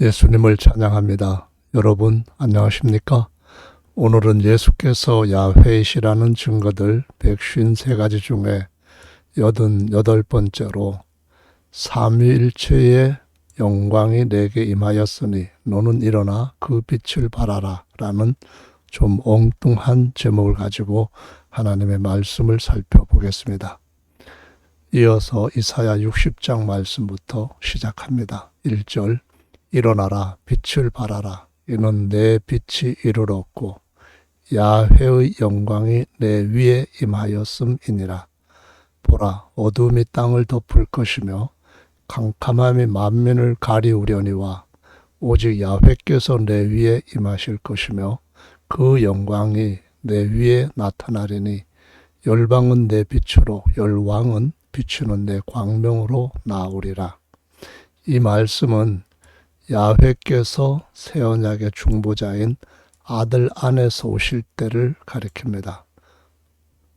예수님을 찬양합니다. 여러분 안녕하십니까? 오늘은 예수께서 야훼이시라는 증거들 153가지 중에 88번째로 삼위일체의 영광이 내게 임하였으니 너는 일어나 그 빛을 발하라 라는 좀 엉뚱한 제목을 가지고 하나님의 말씀을 살펴보겠습니다. 이어서 이사야 60장 말씀부터 시작합니다. 1절 일어나라 빛을 발하라 이는 내 빛이 이르렀고 야훼의 영광이 내 위에 임하였음이니라. 보라 어둠이 땅을 덮을 것이며 캄캄함이 만민을 가리우려니와 오직 야훼께서 내 위에 임하실 것이며 그 영광이 내 위에 나타나리니 열방은 내 빛으로 열왕은 비추는 내 광명으로 나오리라. 이 말씀은 야훼께서 새 언약의 중보자인 아들 안에서 오실 때를 가리킵니다.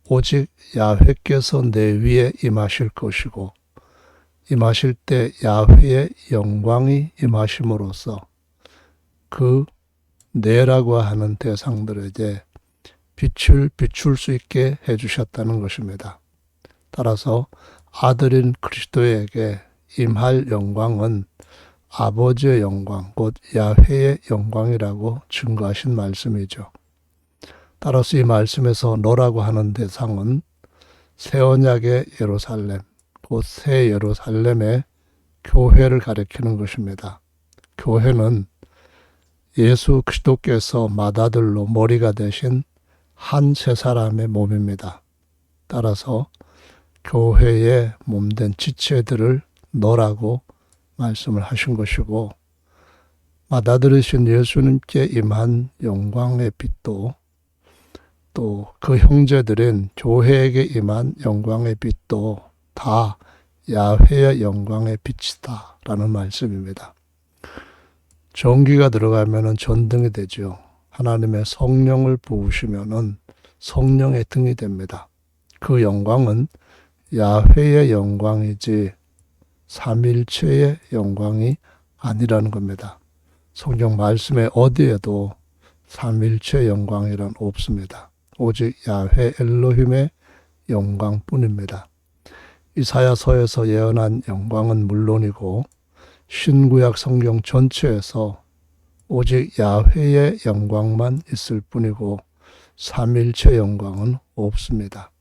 오직 야훼께서 내 위에 임하실 것이고 임하실 때 야훼의 영광이 임하심으로써 그 내라고 하는 대상들에게 빛을 비출 수 있게 해주셨다는 것입니다. 따라서 아들인 그리스도에게 임할 영광은 아버지의 영광, 곧 야훼의 영광이라고 증거하신 말씀이죠. 따라서 이 말씀에서 너라고 하는 대상은 새 언약의 예루살렘, 곧 새 예루살렘의 교회를 가리키는 것입니다. 교회는 예수 그리스도께서 맏아들로 머리가 되신 한 세 사람의 몸입니다. 따라서 교회의 몸된 지체들을 너라고 말씀을 하신 것이고 맏아들이신 예수님께 임한 영광의 빛도 또 그 형제들인 교회에게 임한 영광의 빛도 다 야훼의 영광의 빛이다 라는 말씀입니다. 전기가 들어가면 전등이 되죠. 하나님의 성령을 부으시면 성령의 등이 됩니다. 그 영광은 야훼의 영광이지 삼위일체의 영광이 아니라는 겁니다. 성경 말씀에 어디에도 삼위일체의 영광이란 없습니다. 오직 야훼 엘로힘의 영광뿐입니다. 이사야서에서 예언한 영광은 물론이고 신구약 성경 전체에서 오직 야훼의 영광만 있을 뿐이고 삼위일체 영광은 없습니다.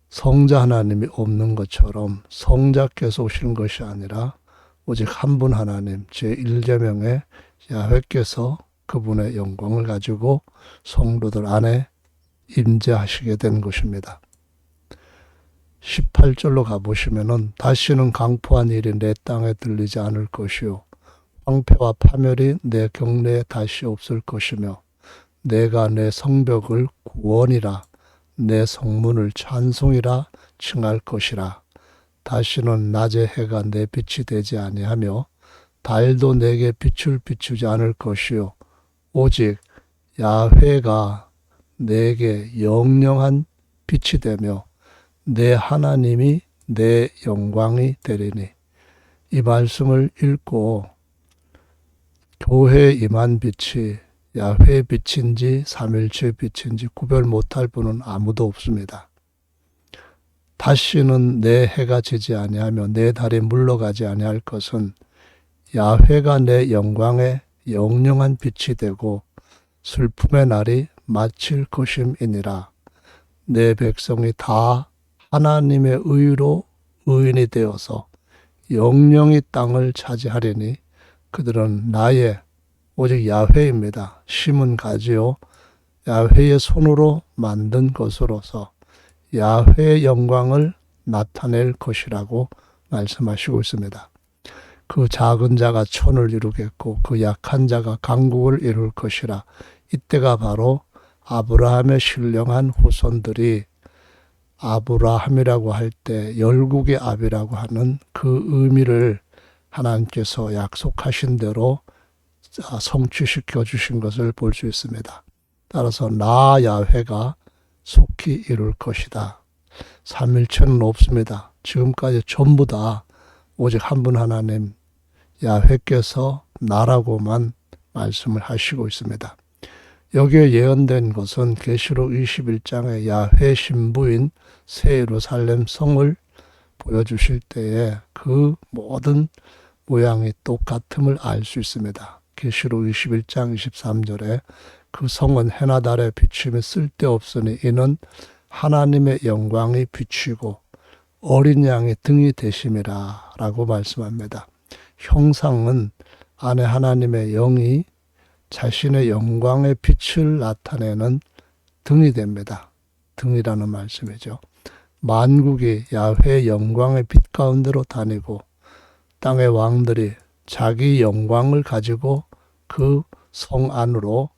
성자 하나님이 없는 것처럼 성자께서 오시는 것이 아니라 오직 한 분 하나님 제1계명의 야훼께서 그분의 영광을 가지고 성도들 안에 임재하시게 된 것입니다. 18절로 가보시면 다시는 강포한 일이 내 땅에 들리지 않을 것이요 황폐와 파멸이 내 경내에 다시 없을 것이며 내가 내 성벽을 구원이라 내 성문을 찬송이라 칭할 것이라. 다시는 낮에 해가 내 빛이 되지 아니하며 달도 내게 빛을 비추지 않을 것이요 오직 야훼가 내게 영영한 빛이 되며 내 하나님이 내 영광이 되리니. 이 말씀을 읽고 교회에 임한 빛이 야훼의 빛인지 삼위일체의 빛인지 구별 못할 분은 아무도 없습니다. 다시는 내 해가 지지 아니하며 내 달이 물러가지 아니할 것은 야훼가 내 영광의 영영한 빛이 되고 슬픔의 날이 마칠 것임이니라. 내 백성이 다 하나님의 의로 의인이 되어서 영영이 땅을 차지하리니 그들은 나의 오직 야훼입니다. 심은 가지요 야훼의 손으로 만든 것으로서 야훼의 영광을 나타낼 것이라고 말씀하시고 있습니다. 그 작은 자가 천을 이루겠고 그 약한 자가 강국을 이룰 것이라. 이때가 바로 아브라함의 신령한 후손들이 아브라함이라고 할 때 열국의 압이라고 하는 그 의미를 하나님께서 약속하신 대로 성취시켜 주신 것을 볼 수 있습니다. 따라서 나 야훼가 속히 이룰 것이다. 삼위일체는 없습니다. 지금까지 전부 다 오직 한 분 하나님 야훼께서 나라고만 말씀을 하시고 있습니다. 여기에 예언된 것은 계시록 21장의 야훼 신부인 새 예루살렘 성을 보여주실 때에 그 모든 모양이 똑같음을 알 수 있습니다. 계시록 21장 23절에 그 성은 해나 달의 비춤이 쓸데없으니 이는 하나님의 영광이 비추고 어린 양의 등이 되심이라 라고 말씀합니다. 형상은 안에 하나님의 영이 자신의 영광의 빛을 나타내는 등이 됩니다. 등이라는 말씀이죠. 만국이 야훼의 영광의 빛 가운데로 다니고 땅의 왕들이 자기 영광을 가지고 그 성 안으로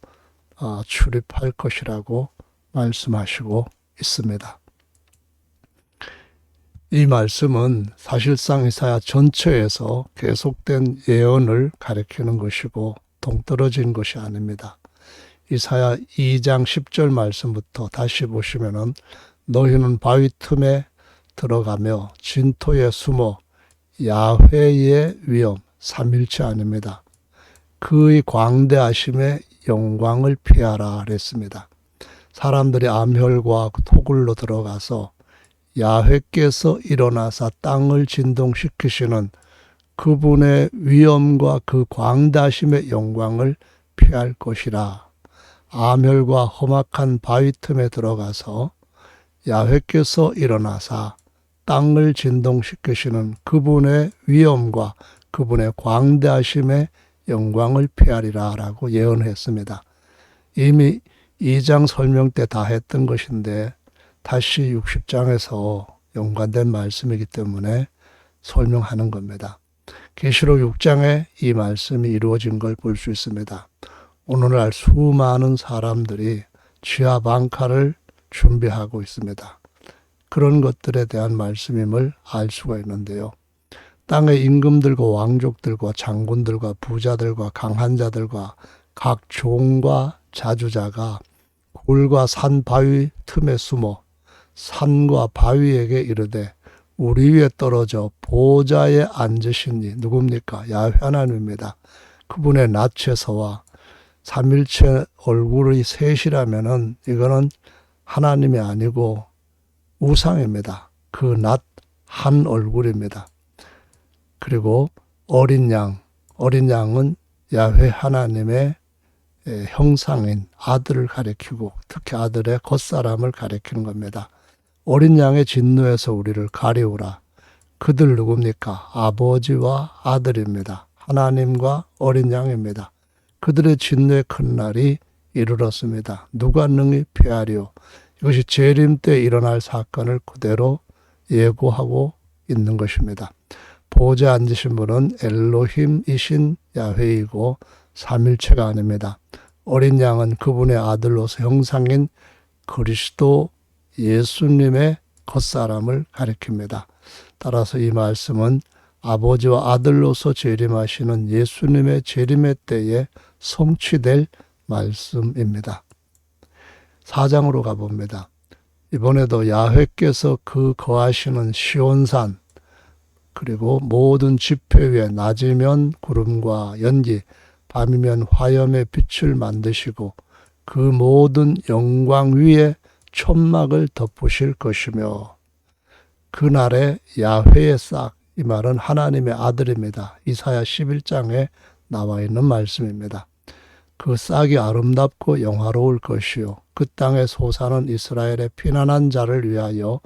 출입할 것이라고 말씀하시고 있습니다. 이 말씀은 사실상 이사야 전체에서 계속된 예언을 가리키는 것이고 동떨어진 것이 아닙니다. 이사야 2장 10절 말씀부터 다시 보시면은 너희는 바위 틈에 들어가며 진토에 숨어 야훼의 위엄, 삼일체 아닙니다. 그의 광대하심의 영광을 피하라 그랬습니다. 사람들이 암혈과 토굴로 들어가서 야훼께서 일어나사 땅을 진동시키시는 그분의 위엄과 그 광대하심의 영광을 피할 것이라. 암혈과 험악한 바위 틈에 들어가서 야훼께서 일어나사 땅을 진동시키시는 그분의 위엄과 그분의 광대하심의 영광을 피하리라 라고 예언했습니다. 이미 2장 설명 때 다 했던 것인데 다시 60장에서 연관된 말씀이기 때문에 설명하는 겁니다. 계시록 6장에 이 말씀이 이루어진 걸 볼 수 있습니다. 오늘날 수많은 사람들이 지하 방카를 준비하고 있습니다. 그런 것들에 대한 말씀임을 알 수가 있는데요. 땅의 임금들과 왕족들과 장군들과 부자들과 강한 자들과 각 종과 자주자가 굴과 산 바위 틈에 숨어 산과 바위에게 이르되 우리 위에 떨어져 보좌에 앉으시니 누굽니까? 야훼 하나님입니다. 그분의 낯에서와 삼일체 얼굴의 셋이라면은 이거는 하나님이 아니고 우상입니다. 그 낯 한 얼굴입니다. 그리고 어린 양은 야훼 하나님의 형상인 아들을 가리키고 특히 아들의 겉사람을 가리키는 겁니다. 어린 양의 진노에서 우리를 가리우라. 그들 누굽니까? 아버지와 아들입니다. 하나님과 어린 양입니다. 그들의 진노의 큰 날이 이르렀습니다. 누가 능히 피하리요? 이것이 재림 때 일어날 사건을 그대로 예고하고 있는 것입니다. 보좌에 앉으신 분은 엘로힘이신 야훼이고 삼일체가 아닙니다. 어린 양은 그분의 아들로서 형상인 그리스도 예수님의 겉사람을 가리킵니다. 따라서 이 말씀은 아버지와 아들로서 재림하시는 예수님의 재림의 때에 성취될 말씀입니다. 4장으로 가봅니다. 이번에도 야훼께서 그 거하시는 시온산 그리고 모든 지폐 위에 낮이면 구름과 연기 밤이면 화염의 빛을 만드시고 그 모든 영광 위에 천막을 덮으실 것이며 그날에 야훼의 싹, 이 말은 하나님의 아들입니다. 이사야 11장에 나와 있는 말씀입니다. 그 싹이 아름답고 영화로울 것이요 그 땅에 솟아는 이스라엘의 피난한 자를 위하여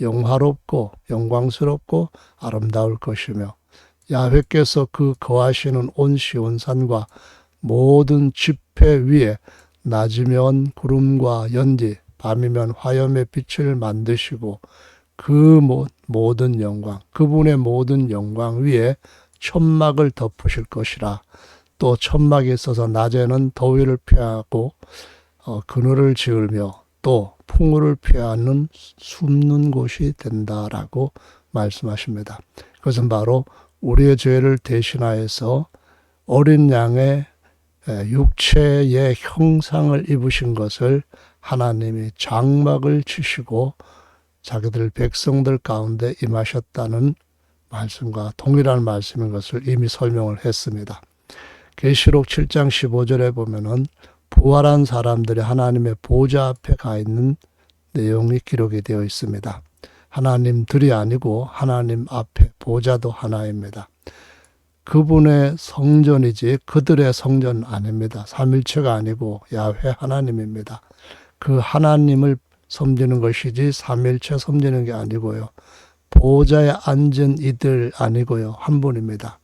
영화롭고 영광스럽고 아름다울 것이며 야훼께서 그 거하시는 온 시온산과 모든 지폐 위에 낮이면 구름과 연기 밤이면 화염의 빛을 만드시고 그 모든 영광 그분의 모든 영광 위에 천막을 덮으실 것이라. 또 천막이 있어서 낮에는 더위를 피하고 그늘을 지으며 또 풍우를 피하는 숨는 곳이 된다라고 말씀하십니다. 그것은 바로 우리의 죄를 대신하여서 어린 양의 육체의 형상을 입으신 것을 하나님이 장막을 치시고 자기들 백성들 가운데 임하셨다는 말씀과 동일한 말씀인 것을 이미 설명을 했습니다. 계시록 7장 15절에 보면은 부활한 사람들이 하나님의 보좌 앞에 가 있는 내용이 기록이 되어 있습니다. 하나님들이 아니고 하나님 앞에 보좌도 하나입니다. 그분의 성전이지 그들의 성전 아닙니다. 삼일체가 아니고 야훼 하나님입니다. 그 하나님을 섬기는 것이지 삼일체 섬기는 게 아니고요. 보좌에 앉은 이들 아니고요. 한 분입니다.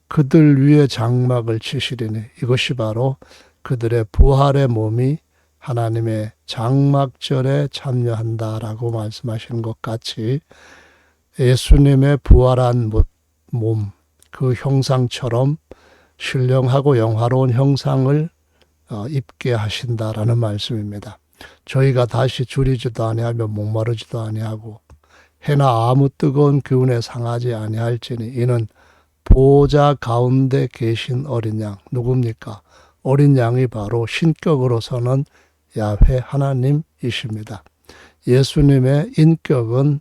그들 위에 장막을 치시리니 이것이 바로 그들의 부활의 몸이 하나님의 장막절에 참여한다라고 말씀하시는 것 같이 예수님의 부활한 몸, 그 형상처럼 신령하고 영화로운 형상을 입게 하신다라는 말씀입니다. 저희가 다시 줄이지도 아니하며 목마르지도 아니하고 해나 아무 뜨거운 기운에 상하지 아니할지니 이는 보좌 가운데 계신 어린 양 누굽니까? 어린 양이 바로 신격으로서는 야훼 하나님이십니다. 예수님의 인격은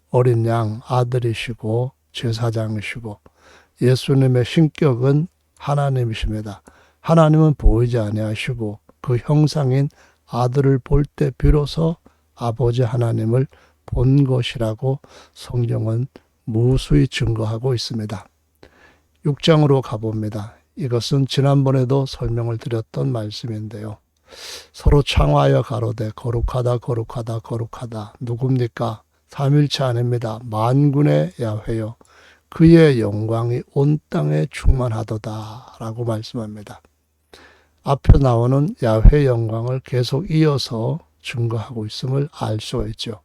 어린 양 아들이시고 제사장이시고 예수님의 신격은 하나님이십니다. 하나님은 보이지 아니하시고 그 형상인 아들을 볼 때 비로소 아버지 하나님을 본 것이라고 성경은 무수히 증거하고 있습니다. 6장으로 가봅니다. 이것은 지난번에도 설명을 드렸던 말씀인데요. 서로 창화하여 가로되 거룩하다 거룩하다 거룩하다. 누굽니까? 삼일체 아닙니다. 만군의 야훼요. 그의 영광이 온 땅에 충만하도다 라고 말씀합니다. 앞에 나오는 야훼 영광을 계속 이어서 증거하고 있음을 알 수가 있죠.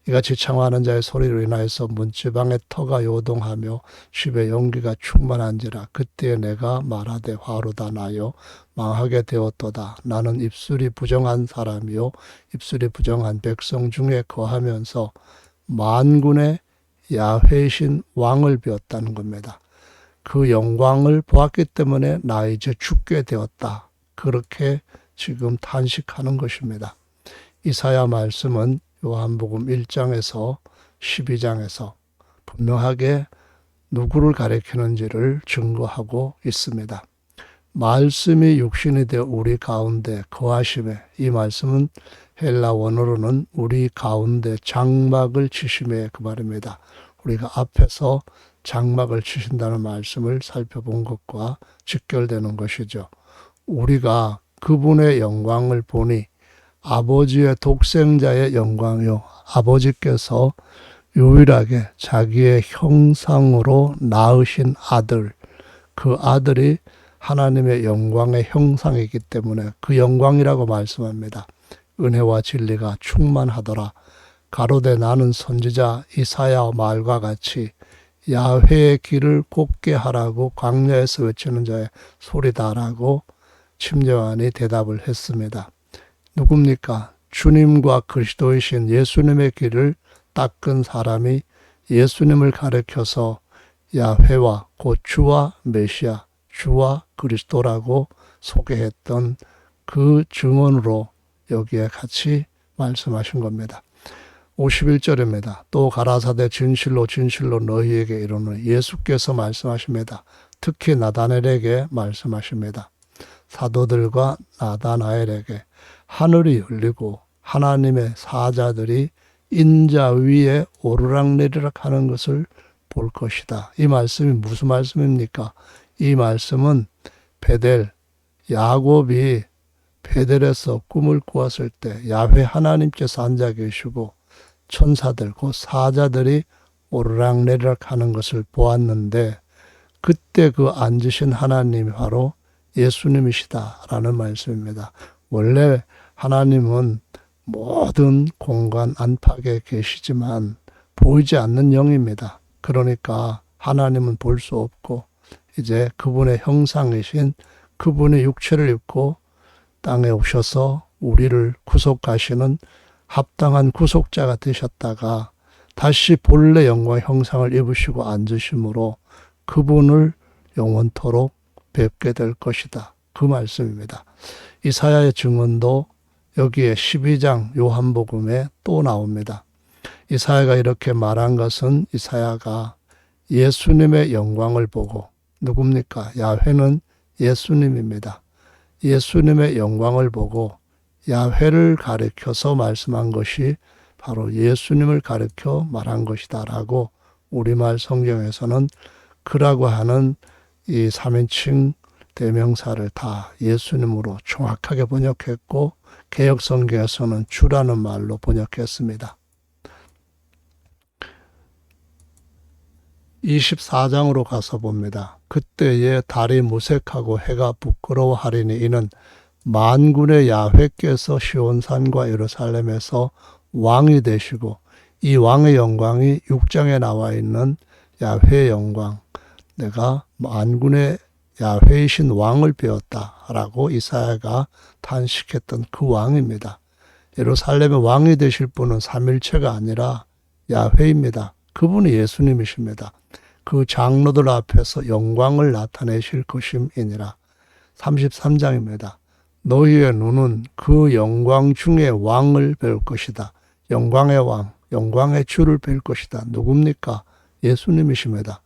이같이 창화하는 자의 소리로 인하여서 문지방의 터가 요동하며 집에 연기가 충만한지라 그때에 내가 말하되 화로다 나요 망하게 되었도다. 나는 입술이 부정한 사람이요 입술이 부정한 백성 중에 거하면서 만군의 야훼신 왕을 배웠다는 겁니다. 그 영광을 보았기 때문에 나 이제 죽게 되었다. 그렇게 지금 탄식하는 것입니다. 이사야 말씀은 요한복음 1장에서 12장에서 분명하게 누구를 가리키는지를 증거하고 있습니다. 말씀이 육신이 되어 우리 가운데 거하심에 이 말씀은 헬라 원어로는 우리 가운데 장막을 치심에 그 말입니다. 우리가 앞에서 장막을 치신다는 말씀을 살펴본 것과 직결되는 것이죠. 우리가 그분의 영광을 보니 아버지의 독생자의 영광이요. 아버지께서 유일하게 자기의 형상으로 낳으신 아들, 그 아들이 하나님의 영광의 형상이기 때문에 그 영광이라고 말씀합니다. 은혜와 진리가 충만하더라. 가로되 나는 선지자 이사야 말과 같이 야훼의 길을 곱게 하라고 광야에서 외치는 자의 소리다라고 침례요한이 대답을 했습니다. 누굽니까? 주님과 그리스도이신 예수님의 길을 닦은 사람이 예수님을 가리켜서 야훼와 곧 주와 메시아, 주와 그리스도라고 소개했던 그 증언으로 여기에 같이 말씀하신 겁니다. 51절입니다. 또 가라사대 진실로 진실로 너희에게 이르노니 예수께서 말씀하십니다. 특히 나다넬에게 말씀하십니다. 사도들과 나다나엘에게 하늘이 열리고 하나님의 사자들이 인자 위에 오르락내리락 하는 것을 볼 것이다. 이 말씀이 무슨 말씀입니까? 이 말씀은 베델, 야곱이 베델에서 꿈을 꾸었을 때 야훼 하나님께서 앉아 계시고 천사들, 곧 사자들이 오르락내리락 하는 것을 보았는데 그때 그 앉으신 하나님이 바로 예수님이시다라는 말씀입니다. 원래 하나님은 모든 공간 안팎에 계시지만 보이지 않는 영입니다. 그러니까 하나님은 볼 수 없고 이제 그분의 형상이신 그분의 육체를 입고 땅에 오셔서 우리를 구속하시는 합당한 구속자가 되셨다가 다시 본래 영광의 형상을 입으시고 앉으심으로 그분을 영원토록 뵙게 될 것이다. 그 말씀입니다. 이사야의 증언도 여기에 12장 요한복음에 또 나옵니다. 이사야가 이렇게 말한 것은 이사야가 예수님의 영광을 보고 누굽니까? 야훼는 예수님입니다. 예수님의 영광을 보고 야훼를 가리켜서 말씀한 것이 바로 예수님을 가리켜 말한 것이다라고 우리말 성경에서는 그라고 하는 이 3인칭 대명사를 다 예수님으로 정확하게 번역했고 개역 성경에서는 주라는 말로 번역했습니다. 24장으로 가서 봅니다. 그때에 달이 무색하고 해가 부끄러워하리니 이는 만군의 야훼께서 시온산과 예루살렘에서 왕이 되시고 이 왕의 영광이 6장에 나와 있는 야훼의 영광, 내가 만군의 야훼이신 왕을 배웠다라고 이사야가 탄식했던 그 왕입니다. 예루살렘의 왕이 되실 분은 삼일체가 아니라 야훼입니다. 그분이 예수님이십니다. 그 장로들 앞에서 영광을 나타내실 것임이니라. 33장입니다. 너희의 눈은 그 영광 중에 왕을 배울 것이다. 영광의 왕, 영광의 주를 뵐 것이다. 누굽니까? 예수님이십니다.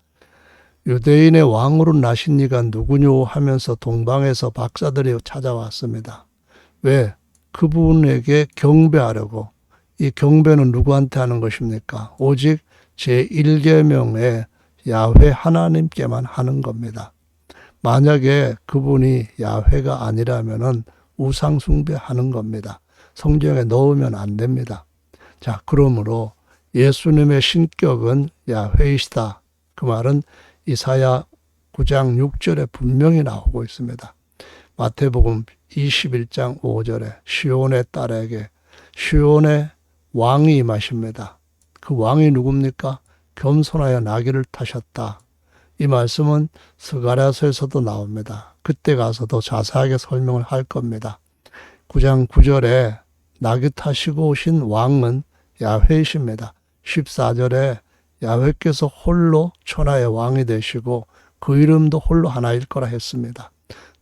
유대인의 왕으로 나신 이가 누구뇨 하면서 동방에서 박사들이 찾아왔습니다. 왜? 그분에게 경배하려고. 이 경배는 누구한테 하는 것입니까? 오직 제1계명의 야훼 하나님께만 하는 겁니다. 만약에 그분이 야훼가 아니라면은 우상 숭배하는 겁니다. 성경에 넣으면 안 됩니다. 자, 그러므로 예수님의 신격은 야훼이시다. 그 말은 이사야 9장 6절에 분명히 나오고 있습니다. 마태복음 21장 5절에 시온의 딸에게 시온의 왕이 임하십니다. 그 왕이 누굽니까? 겸손하여 나귀를 타셨다. 이 말씀은 스가랴서에서도 나옵니다. 그때 가서 더 자세하게 설명을 할 겁니다. 9장 9절에 나귀 타시고 오신 왕은 야훼이십니다. 14절에 야훼께서 홀로 천하의 왕이 되시고 그 이름도 홀로 하나일 거라 했습니다.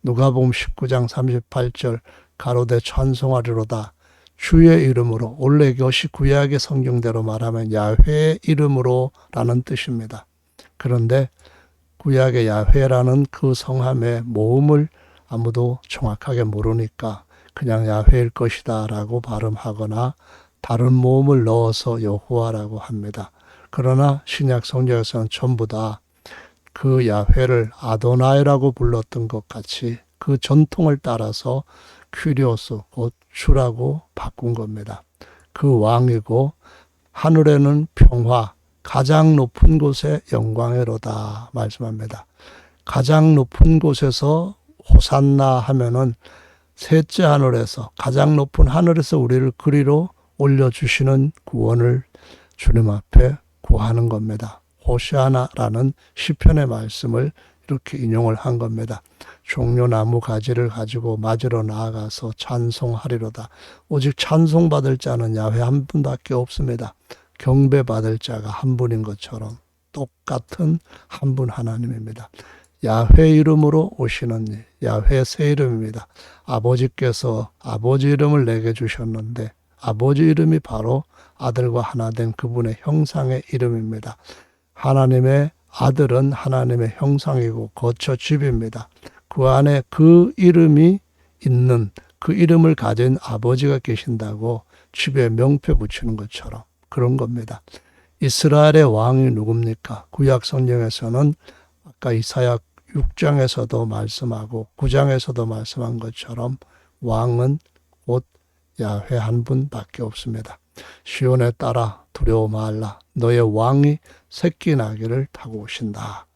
누가복음 19장 38절 가로되 찬송하리로다. 주의 이름으로, 원래 이것이 구약의 성경대로 말하면 야훼의 이름으로 라는 뜻입니다. 그런데 구약의 야훼라는 그 성함의 모음을 아무도 정확하게 모르니까 그냥 야훼일 것이다 라고 발음하거나 다른 모음을 넣어서 여호와라고 합니다. 그러나 신약 성경에서는 전부 다 그 야훼를 아도나이라고 불렀던 것 같이 그 전통을 따라서 큐리오스, 곧 주라고 바꾼 겁니다. 그 왕이고 하늘에는 평화, 가장 높은 곳에 영광이로다 말씀합니다. 가장 높은 곳에서 호산나 하면은 셋째 하늘에서, 가장 높은 하늘에서 우리를 그리로 올려주시는 구원을 주님 앞에 구하는 겁니다. 호시아나라는 시편의 말씀을 이렇게 인용을 한 겁니다. 종려나무 가지를 가지고 맞으러 나아가서 찬송하리로다. 오직 찬송받을 자는 야훼 한 분밖에 없습니다. 경배받을 자가 한 분인 것처럼 똑같은 한 분 하나님입니다. 야훼 이름으로 오시는 야훼 새 이름입니다. 아버지께서 아버지 이름을 내게 주셨는데 아버지 이름이 바로 아들과 하나 된 그분의 형상의 이름입니다. 하나님의 아들은 하나님의 형상이고 거처 집입니다. 그 안에 그 이름이 있는, 그 이름을 가진 아버지가 계신다고 집에 명패 붙이는 것처럼 그런 겁니다. 이스라엘의 왕이 누굽니까? 구약 성경에서는 아까 이사야 6장에서도 말씀하고 9장에서도 말씀한 것처럼 왕은 곧 야훼 한 분밖에 없습니다. 시온에 따라 두려워 말라. 너의 왕이 새끼 나귀를 타고 오신다.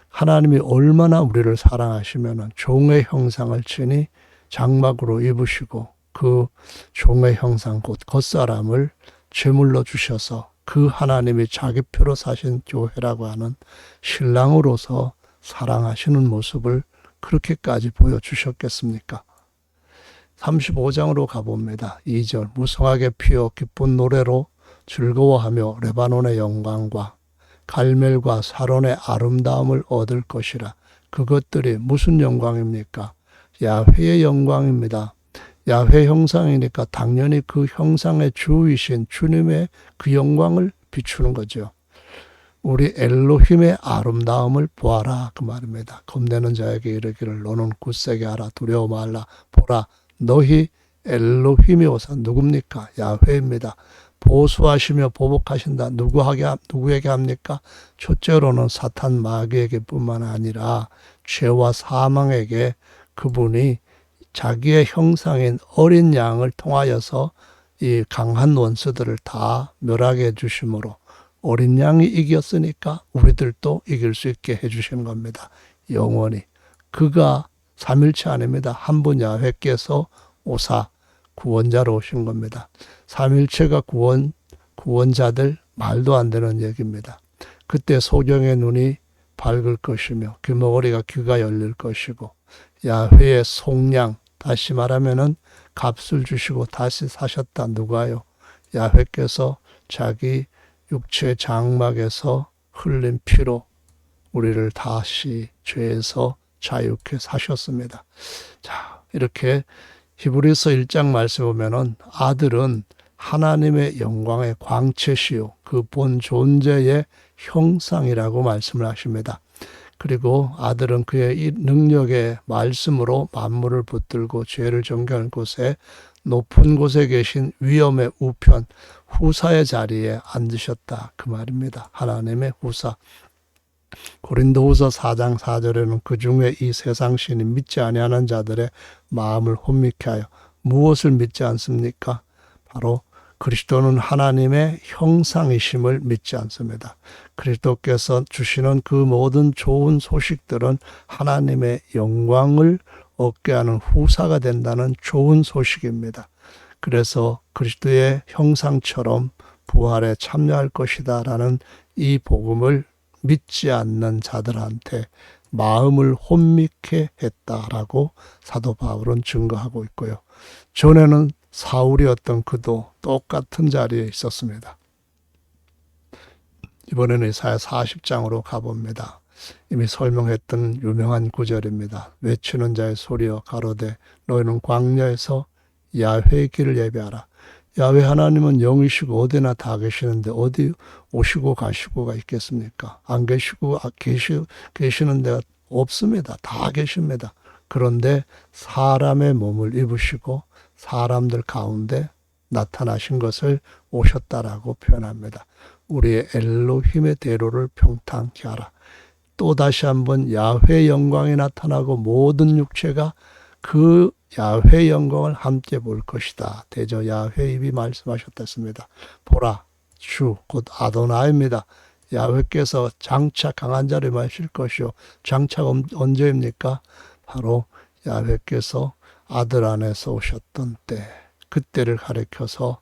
하나님이 얼마나 우리를 사랑하시면 종의 형상을 지니 장막으로 입으시고 그 종의 형상 곧 겉사람을 제물로 주셔서 그 하나님이 자기 표로 사신 교회라고 하는 신랑으로서 사랑하시는 모습을 그렇게까지 보여주셨겠습니까? 35장으로 가봅니다. 2절 무성하게 피어 기쁜 노래로 즐거워하며 레바논의 영광과 갈멜과 사론의 아름다움을 얻을 것이라. 그것들이 무슨 영광입니까? 야훼의 영광입니다. 야훼 형상이니까 당연히 그 형상의 주이신 주님의 그 영광을 비추는 거죠. 우리 엘로힘의 아름다움을 보아라 그 말입니다. 겁내는 자에게 이르기를 너는 굳세게 하라 두려워 말라. 보라 너희 엘로힘이오사 누굽니까? 야훼입니다. 보수하시며 보복하신다. 누구에게 합니까? 첫째로는 사탄 마귀에게 뿐만 아니라 죄와 사망에게 그분이 자기의 형상인 어린 양을 통하여서 이 강한 원수들을 다 멸하게 해주심으로 어린 양이 이겼으니까 우리들도 이길 수 있게 해주시는 겁니다. 영원히. 그가 삼일체 아닙니다. 한 분 야훼께서 오사 구원자로 오신 겁니다. 삼일체가 구원자들 말도 안 되는 얘기입니다. 그때 소경의 눈이 밝을 것이며 귀머거리가 귀가 열릴 것이고 야훼의 속량 다시 말하면은 값을 주시고 다시 사셨다. 누가요? 야훼께서 자기 육체 장막에서 흘린 피로 우리를 다시 죄에서 자유케 사셨습니다. 자, 이렇게 히브리서 1장 말씀 보면은 아들은 하나님의 영광의 광채시요 그 본 존재의 형상이라고 말씀을 하십니다. 그리고 아들은 그의 능력의 말씀으로 만물을 붙들고 죄를 정결한 곳에 높은 곳에 계신 위엄의 우편 후사의 자리에 앉으셨다. 그 말입니다. 하나님의 후사. 고린도후서 4장 4절에는 그 중에 이 세상 신이 믿지 아니하는 자들의 마음을 혼미케 하여 무엇을 믿지 않습니까? 바로 그리스도는 하나님의 형상이심을 믿지 않습니다. 그리스도께서 주시는 그 모든 좋은 소식들은 하나님의 영광을 얻게 하는 후사가 된다는 좋은 소식입니다. 그래서 그리스도의 형상처럼 부활에 참여할 것이다 라는 이 복음을 믿지 않는 자들한테 마음을 혼미케 했다라고 사도 바울은 증거하고 있고요. 전에는 사울이었던 그도 똑같은 자리에 있었습니다. 이번에는 이사야 40장으로 가봅니다. 이미 설명했던 유명한 구절입니다. 외치는 자의 소리여 가로되 너희는 광야에서 야훼의 길을 예배하라. 야훼 하나님은 영이시고 어디나 다 계시는데 어디 오시고 가시고가 있겠습니까? 안 계시고 계시는 데가 없습니다. 다 계십니다. 그런데 사람의 몸을 입으시고 사람들 가운데 나타나신 것을 오셨다라고 표현합니다. 우리의 엘로힘의 대로를 평탄케 하라. 또 다시 한번 야훼 영광이 나타나고 모든 육체가 그 야훼 영광을 함께 볼 것이다. 대저 야훼 입이 말씀하셨습니다. 보라 주 곧 아도나입니다. 야훼께서 장차 강한 자를 마실 것이요. 장차가 언제입니까? 바로 야훼께서 아들 안에서 오셨던 때, 그때를 가리켜서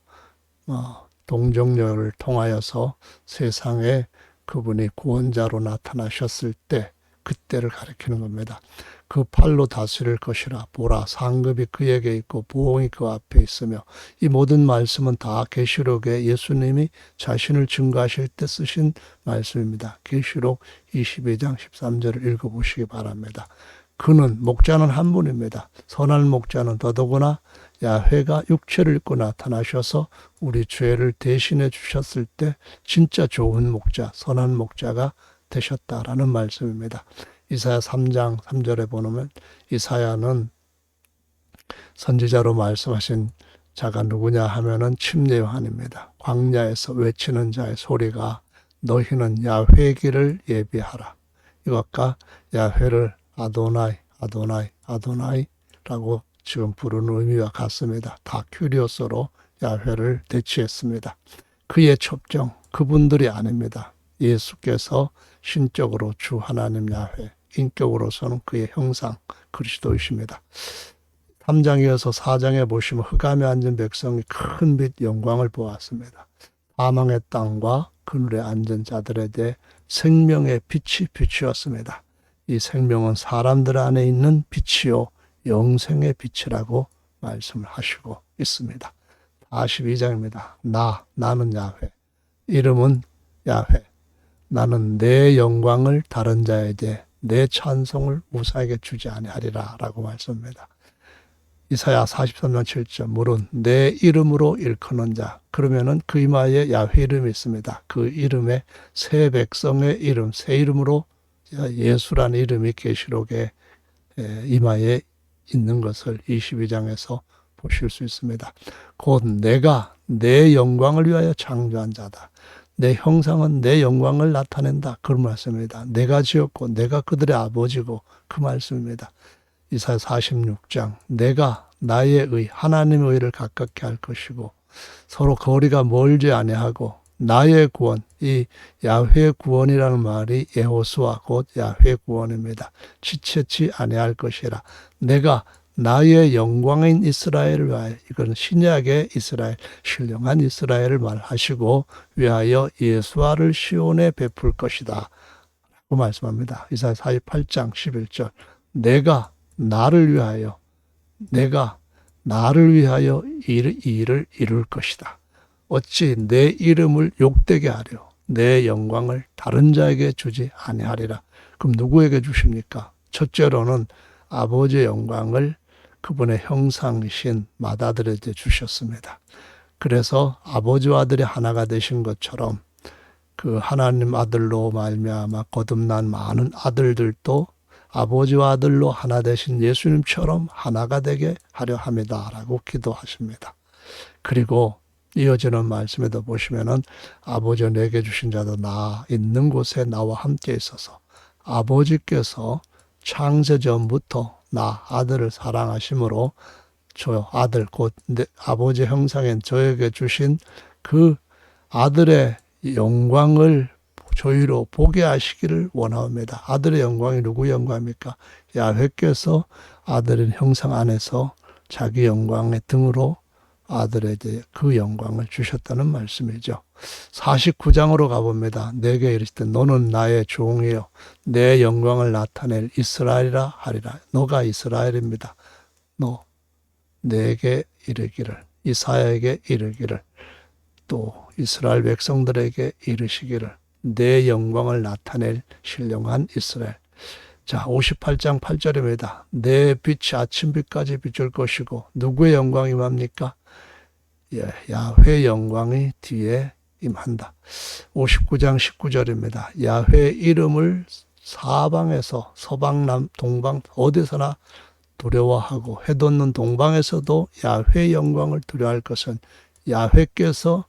동정녀를 통하여서 세상에 그분이 구원자로 나타나셨을 때 그때를 가리키는 겁니다. 그 팔로 다스릴 것이라. 보라 상급이 그에게 있고 부흥이 그 앞에 있으며. 이 모든 말씀은 다 계시록에 예수님이 자신을 증거하실 때 쓰신 말씀입니다. 계시록 22장 13절을 읽어보시기 바랍니다. 그는 목자는 한 분입니다. 선한 목자는 더더구나 야훼가 육체를 입고 나타나셔서 우리 죄를 대신해 주셨을 때 진짜 좋은 목자, 선한 목자가 되셨다라는 말씀입니다. 이사야 3장 3절에 보면 이사야는 선지자로 말씀하신 자가 누구냐 하면은 침례 요한입니다. 광야에서 외치는 자의 소리가 너희는 야훼의 길을 예비하라. 이것과 야훼를 아도나이, 아도나이, 아도나이라고 지금 부르는 의미와 같습니다. 다 큐리오스로 야훼를 대치했습니다. 그의 첩정, 그분들이 아닙니다. 예수께서 신적으로 주 하나님 야훼, 인격으로서는 그의 형상 그리스도이십니다. 3장에 이어서 4장에 보시면 흑암에 앉은 백성이 큰 빛 영광을 보았습니다. 사망의 땅과 그늘에 앉은 자들에 대해 생명의 빛이 비추었습니다. 이 생명은 사람들 안에 있는 빛이요 영생의 빛이라고 말씀을 하시고 있습니다. 42장입니다. 나는 야훼. 이름은 야훼. 나는 내 영광을 다른 자에게 내 찬송을 무사에게 주지 아니하리라 라고 말씀합니다. 이사야 43장 7절 물은 내 이름으로 일컫는 자. 그러면은 그 이마에 야훼 이름이 있습니다. 그 이름에 새 백성의 이름, 새 이름으로 예수라는 이름이 계시록에 이마에 있는 것을 22장에서 보실 수 있습니다. 곧 내가 내 영광을 위하여 창조한 자다. 내 형상은 내 영광을 나타낸다. 그런 말씀입니다. 내가 지었고 내가 그들의 아버지고 그 말씀입니다. 이사야 46장 내가 나의 의 하나님의 의를 가깝게 할 것이고 서로 거리가 멀지 아니하고 나의 구원 이 야훼 구원이라는 말이 여호수아 곧 야훼 구원입니다. 지체치 아니할 것이라 내가 나의 영광인 이스라엘을 위하여 이건 신약의 이스라엘 신령한 이스라엘을 말하시고 위하여 예수아를 시온에 베풀 것이다 라고 말씀합니다. 이사야 48장 11절 내가 나를 위하여 이 일을 이룰 것이다. 어찌 내 이름을 욕되게 하려 내 영광을 다른 자에게 주지 아니하리라. 그럼 누구에게 주십니까? 첫째로는 아버지의 영광을 그분의 형상이신 맏아들에게 주셨습니다. 그래서 아버지와 아들이 하나가 되신 것처럼 그 하나님 아들로 말미암아 거듭난 많은 아들들도 아버지와 아들로 하나 되신 예수님처럼 하나가 되게 하려 합니다라고 기도하십니다. 그리고 이어지는 말씀에도 보시면은 아버지가 내게 주신 자도 나 있는 곳에 나와 함께 있어서 아버지께서 창세 전부터 나 아들을 사랑하심으로 저 아들 곧 내 아버지 형상인 저에게 주신 그 아들의 영광을 저희로 보게 하시기를 원합니다. 아들의 영광이 누구 영광입니까? 야훼께서 아들의 형상 안에서 자기 영광의 등으로 아들에게 그 영광을 주셨다는 말씀이죠. 49장으로 가봅니다. 내게 이르시되 너는 나의 종이요 내 영광을 나타낼 이스라엘이라 하리라. 너가 이스라엘입니다. 너 내게 이르기를 이사야에게 이르기를 또 이스라엘 백성들에게 이르시기를 내 영광을 나타낼 신령한 이스라엘. 자, 58장 8절입니다. 내 빛이 아침빛까지 비출 것이고 누구의 영광이 임합니까? 야훼 영광이 뒤에 임한다. 59장 19절입니다. 야훼 이름을 사방에서 서방, 남, 동방 어디서나 두려워하고 해돋는 동방에서도 야훼 영광을 두려워할 것은 야훼께서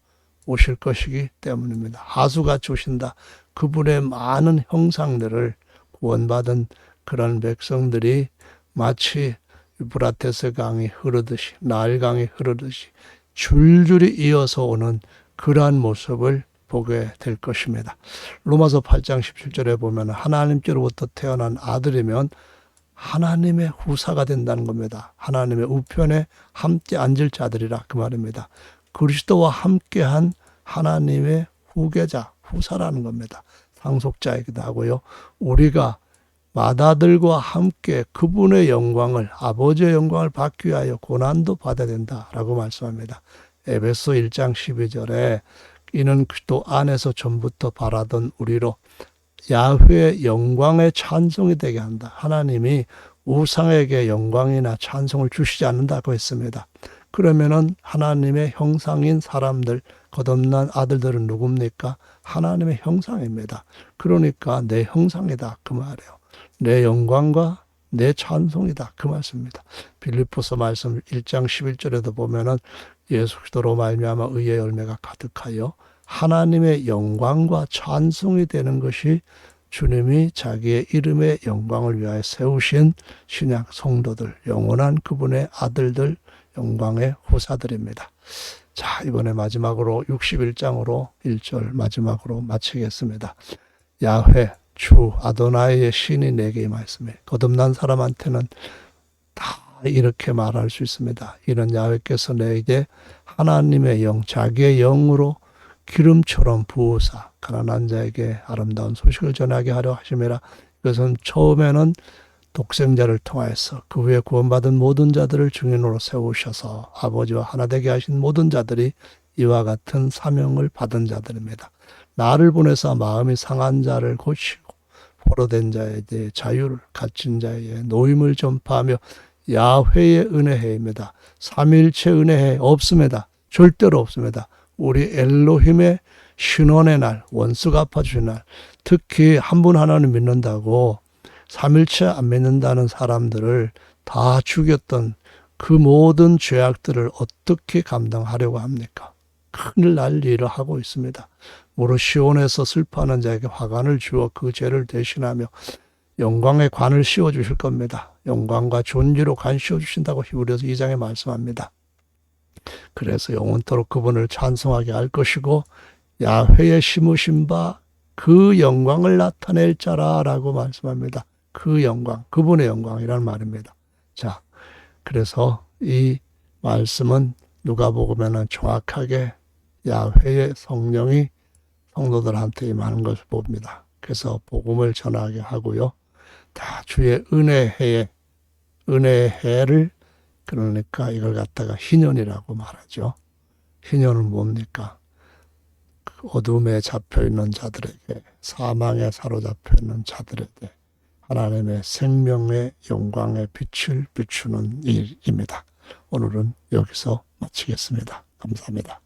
오실 것이기 때문입니다. 하수같이 오신다. 그분의 많은 형상들을 구원받은 그런 백성들이 마치 유브라테스 강이 흐르듯이 나일 강이 흐르듯이 줄줄이 이어서 오는 그러한 모습을 보게 될 것입니다. 로마서 8장 17절에 보면 하나님께로부터 태어난 아들이면 하나님의 후사가 된다는 겁니다. 하나님의 우편에 함께 앉을 자들이라 그 말입니다. 그리스도와 함께한 하나님의 후계자, 후사라는 겁니다. 상속자이기도 하고요. 우리가 맏아들과 함께 그분의 영광을 아버지의 영광을 받기 위하여 고난도 받아야 된다라고 말씀합니다. 에베소 1장 12절에 이는 그리스도 안에서 전부터 바라던 우리로 야훼의 영광의 찬송이 되게 한다. 하나님이 우상에게 영광이나 찬송을 주시지 않는다고 했습니다. 그러면은 하나님의 형상인 사람들, 거듭난 아들들은 누굽니까? 하나님의 형상입니다. 그러니까 내 형상이다 그 말이에요. 내 영광과 내 찬송이다 그 말씀입니다. 빌립보서 말씀 1장 11절에도 보면은 예수 그리스도로 말미암아 의의 열매가 가득하여 하나님의 영광과 찬송이 되는 것이 주님이 자기의 이름의 영광을 위하여 세우신 신약 성도들, 영원한 그분의 아들들, 영광의 후사들입니다. 자, 이번에 마지막으로 61장으로 1절 마지막으로 마치겠습니다. 야훼 주 아도나이의 신이 내게 임하였으며 거듭난 사람한테는 다 이렇게 말할 수 있습니다. 이런 야훼께서 내게 하나님의 영, 자기의 영으로 기름처럼 부으사 가난한 자에게 아름다운 소식을 전하게 하려 하심이라. 이것은 처음에는 독생자를 통하여서 그 후에 구원받은 모든 자들을 증인으로 세우셔서 아버지와 하나 되게 하신 모든 자들이 이와 같은 사명을 받은 자들입니다. 나를 보내사 마음이 상한 자를 고치고 포로된 자에 대해 자유를 갇힌 자에 노임을 전파하며 야훼의 은혜해입니다. 삼위일체 은혜해 없습니다. 절대로 없습니다. 우리 엘로힘의 신원의 날, 원수 갚아주신 날, 특히 한 분 하나는 믿는다고 삼일체 안 믿는다는 사람들을 다 죽였던 그 모든 죄악들을 어떻게 감당하려고 합니까? 큰일 날 일을 하고 있습니다. 무릇 시온에서 슬퍼하는 자에게 화관을 주어 그 죄를 대신하며 영광의 관을 씌워주실 겁니다. 영광과 존귀로 관 씌워주신다고 히브리서 2장에 말씀합니다. 그래서 영원토록 그분을 찬송하게 할 것이고 야훼의 심으신 바 그 영광을 나타낼 자라라고 말씀합니다. 그 영광, 그분의 영광이라는 말입니다. 자, 그래서 이 말씀은 누가복음에는 정확하게 야훼의 성령이 성도들한테 임하는 것을 봅니다. 그래서 복음을 전하게 하고요. 다 주의 은혜의 해를, 그러니까 이걸 갖다가 희년이라고 말하죠. 희년은 뭡니까? 어둠에 잡혀있는 자들에게, 사망에 사로잡혀 있는 자들에게 하나님의 생명의 영광의 빛을 비추는 일입니다. 오늘은 여기서 마치겠습니다. 감사합니다.